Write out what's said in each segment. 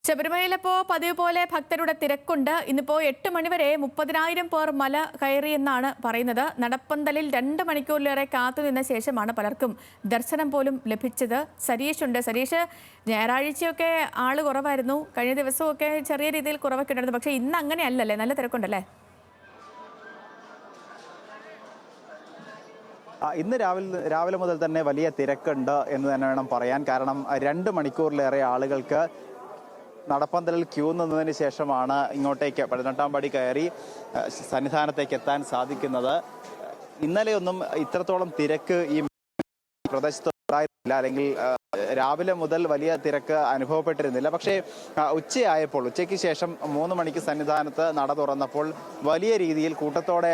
ശബരിമലയിലിപ്പോൾ പതിവ് പോലെ ഭക്തരുടെ തിരക്കുണ്ട്. ഇന്നിപ്പോൾ 8 മണിവരെ 30,000 പേർ മല കയറിയെന്നാണ് പറയുന്നത്. നടപ്പന്തലിൽ 2 മണിക്കൂറിലേറെ കാത്തുനിന്ന ശേഷമാണ് പലർക്കും ദർശനം പോലും ലഭിച്ചത്. സരീഷ് ഉണ്ട്. സരീഷ്, ഞായറാഴ്ചയൊക്കെ ആള് കുറവായിരുന്നു, കഴിഞ്ഞ ദിവസമൊക്കെ ചെറിയ രീതിയിൽ കുറവൊക്കെ ഉണ്ടായിരുന്നു. പക്ഷേ ഇന്ന് അങ്ങനെയല്ലല്ലേ, നല്ല തിരക്കുണ്ടല്ലേ? ഇന്ന് രാവിലെ മുതൽ തന്നെ വലിയ തിരക്കുണ്ട് എന്ന് തന്നെ വേണം പറയാൻ. കാരണം 2 മണിക്കൂറിലേറെ ആളുകൾക്ക് നടപ്പന്തലിൽ ക്യൂ നിന്നതിന് ശേഷമാണ് ഇങ്ങോട്ടേക്ക് 18-ാം പടി കയറി സന്നിധാനത്തേക്ക് എത്താൻ സാധിക്കുന്നത്. ഇന്നലെയൊന്നും ഇത്രത്തോളം തിരക്ക് ഈ പ്രദേശത്ത് ഉണ്ടായിരുന്നില്ല, അല്ലെങ്കിൽ രാവിലെ മുതൽ വലിയ തിരക്ക് അനുഭവപ്പെട്ടിരുന്നില്ല. പക്ഷേ ഉച്ചയ്ക്ക് ശേഷം 3 മണിക്ക് സന്നിധാനത്ത് നട തുറന്നപ്പോൾ വലിയ രീതിയിൽ കൂട്ടത്തോടെ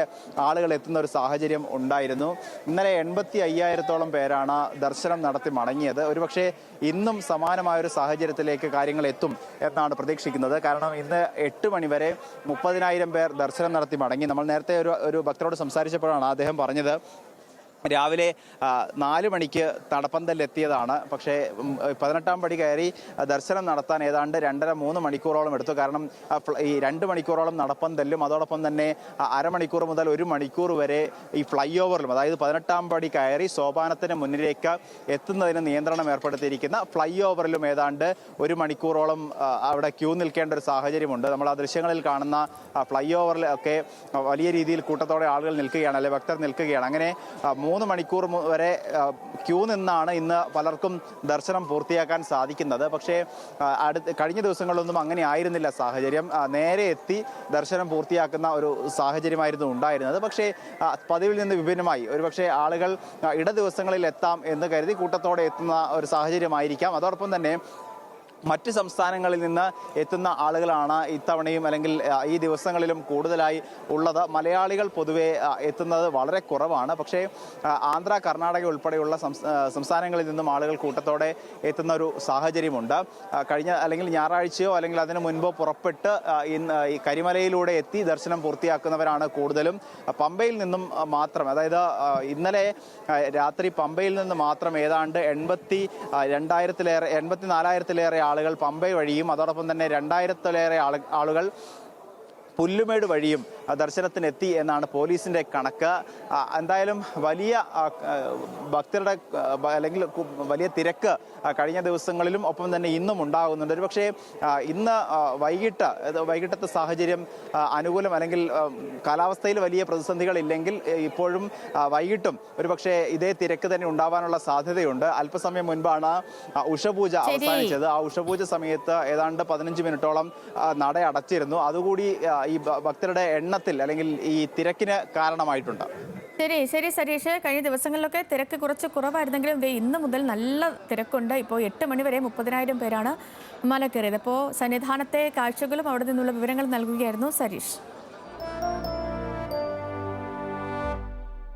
ആളുകൾ എത്തുന്ന ഒരു സാഹചര്യം ഉണ്ടായിരുന്നു. ഇന്നലെ 85,000-ഓളം പേരാണ് ദർശനം നടത്തി മടങ്ങിയത്. ഒരുപക്ഷെ ഇന്നും സമാനമായൊരു സാഹചര്യത്തിലേക്ക് കാര്യങ്ങൾ എത്തും എന്നാണ് പ്രതീക്ഷിക്കുന്നത്. കാരണം ഇന്ന് 8 മണിവരെ 30,000 പേർ ദർശനം നടത്തി മടങ്ങി. നമ്മൾ നേരത്തെ ഒരു ഭക്തരോട് സംസാരിച്ചപ്പോഴാണ് അദ്ദേഹം പറഞ്ഞത് രാവിലെ 4 മണിക്ക് നടപ്പന്തലിലെത്തിയതാണ്. പക്ഷേ 18-ാം പടി കയറി ദർശനം നടത്താൻ ഏതാണ്ട് 2.5-3 മണിക്കൂറോളം എടുത്തു. കാരണം ഈ 2 മണിക്കൂറോളം നടപ്പന്തലിലും അതോടൊപ്പം തന്നെ അരമണിക്കൂർ മുതൽ 1 മണിക്കൂർ വരെ ഈ ഫ്ലൈ ഓവറിലും, അതായത് 18-ാം പടി കയറി സോപാനത്തിന് മുന്നിലേക്ക് എത്തുന്നതിന് നിയന്ത്രണം ഏർപ്പെടുത്തിയിരിക്കുന്ന ഫ്ലൈ ഓവറിലും ഏതാണ്ട് 1 മണിക്കൂറോളം അവിടെ ക്യൂ നിൽക്കേണ്ട ഒരു സാഹചര്യമുണ്ട്. നമ്മൾ ആ ദൃശ്യങ്ങളിൽ കാണുന്ന ഫ്ലൈ ഓവറിലൊക്കെ വലിയ രീതിയിൽ കൂട്ടത്തോടെ ആളുകൾ നിൽക്കുകയാണ്, അല്ലെങ്കിൽ ഭക്തർ നിൽക്കുകയാണ്. അങ്ങനെ 3 മണിക്കൂർ വരെ ക്യൂ നിന്നാണ് ഇന്ന് പലർക്കും ദർശനം പൂർത്തിയാക്കാൻ സാധിക്കുന്നത്. പക്ഷേ കഴിഞ്ഞ ദിവസങ്ങളിലൊന്നും അങ്ങനെ ആയിരുന്നില്ല സാഹചര്യം. നേരെ എത്തി ദർശനം പൂർത്തിയാക്കുന്ന ഒരു സാഹചര്യമായിരുന്നു ഉണ്ടായിരുന്നത്. പക്ഷേ പതിവിൽ നിന്ന് വിഭിന്നമായി ഒരുപക്ഷെ ആളുകൾ ഇട ദിവസങ്ങളിൽ എത്താം എന്ന് കരുതി കൂട്ടത്തോടെ എത്തുന്ന ഒരു സാഹചര്യമായിരിക്കാം. അതോടൊപ്പം തന്നെ മറ്റ് സംസ്ഥാനങ്ങളിൽ നിന്ന് എത്തുന്ന ആളുകളാണ് ഇത്തവണയും അല്ലെങ്കിൽ ഈ ദിവസങ്ങളിലും കൂടുതലായി ഉള്ളത്. മലയാളികൾ പൊതുവെ എത്തുന്നത് വളരെ കുറവാണ്. പക്ഷേ ആന്ധ്ര, കർണാടക ഉൾപ്പെടെയുള്ള സംസ്ഥാനങ്ങളിൽ നിന്നും ആളുകൾ കൂട്ടത്തോടെ എത്തുന്ന ഒരു സാഹചര്യമുണ്ട്. അല്ലെങ്കിൽ ഞായറാഴ്ചയോ അല്ലെങ്കിൽ അതിനു മുൻപോ പുറപ്പെട്ട് ഈ കരിമലയിലൂടെ എത്തി ദർശനം പൂർത്തിയാക്കുന്നവരാണ് കൂടുതലും. പമ്പയിൽ നിന്നും മാത്രം, അതായത് ഇന്നലെ രാത്രി പമ്പയിൽ നിന്ന് മാത്രം ഏതാണ്ട് 84,000-ലേറെ ആളുകൾ പമ്പ വഴിയും അതോടൊപ്പം തന്നെ 2,000-ലേറെ ആളുകൾ പുല്ലുമേട് വഴിയും ദർശനത്തിനെത്തി എന്നാണ് പോലീസിന്റെ കണക്ക്. എന്തായാലും വലിയ ഭക്തരുടെ അല്ലെങ്കിൽ വലിയ തിരക്ക് കഴിഞ്ഞ ദിവസങ്ങളിലും ഒപ്പം തന്നെ ഇന്നും ഉണ്ടാകുന്നുണ്ട്. ഒരുപക്ഷെ ഇന്ന് വൈകിട്ടത്തെ സാഹചര്യം അനുകൂലം, അല്ലെങ്കിൽ കാലാവസ്ഥയിൽ വലിയ പ്രതിസന്ധികളില്ലെങ്കിൽ ഇപ്പോഴും വൈകിട്ടും ഒരുപക്ഷെ ഇതേ തിരക്ക് തന്നെ ഉണ്ടാവാനുള്ള സാധ്യതയുണ്ട്. അല്പസമയം മുൻപാണ് ഉഷപൂജ അവസാനിച്ചത്. ആ ഉഷപൂജ സമയത്ത് ഏതാണ്ട് 15 മിനിറ്റോളം നട അടച്ചിരുന്നു. അതുകൂടി ഈ ഭക്തരുടെ എണ്ണത്തിൽ അല്ലെങ്കിൽ ഈ തിരക്കിന് കാരണമായിട്ടുണ്ട്. ശരി സരീഷ്, കഴിഞ്ഞ ദിവസങ്ങളിലൊക്കെ തിരക്ക് കുറച്ച് കുറവായിരുന്നെങ്കിലും ഇന്ന് മുതൽ നല്ല തിരക്കുണ്ട്. ഇപ്പോൾ 8 മണിവരെ 30,000 പേരാണ് മല കയറിയത്. അപ്പോൾ സന്നിധാനത്തെ കാഴ്ചകളും അവിടെ നിന്നുള്ള വിവരങ്ങൾ നൽകുകയായിരുന്നു സരീഷ്.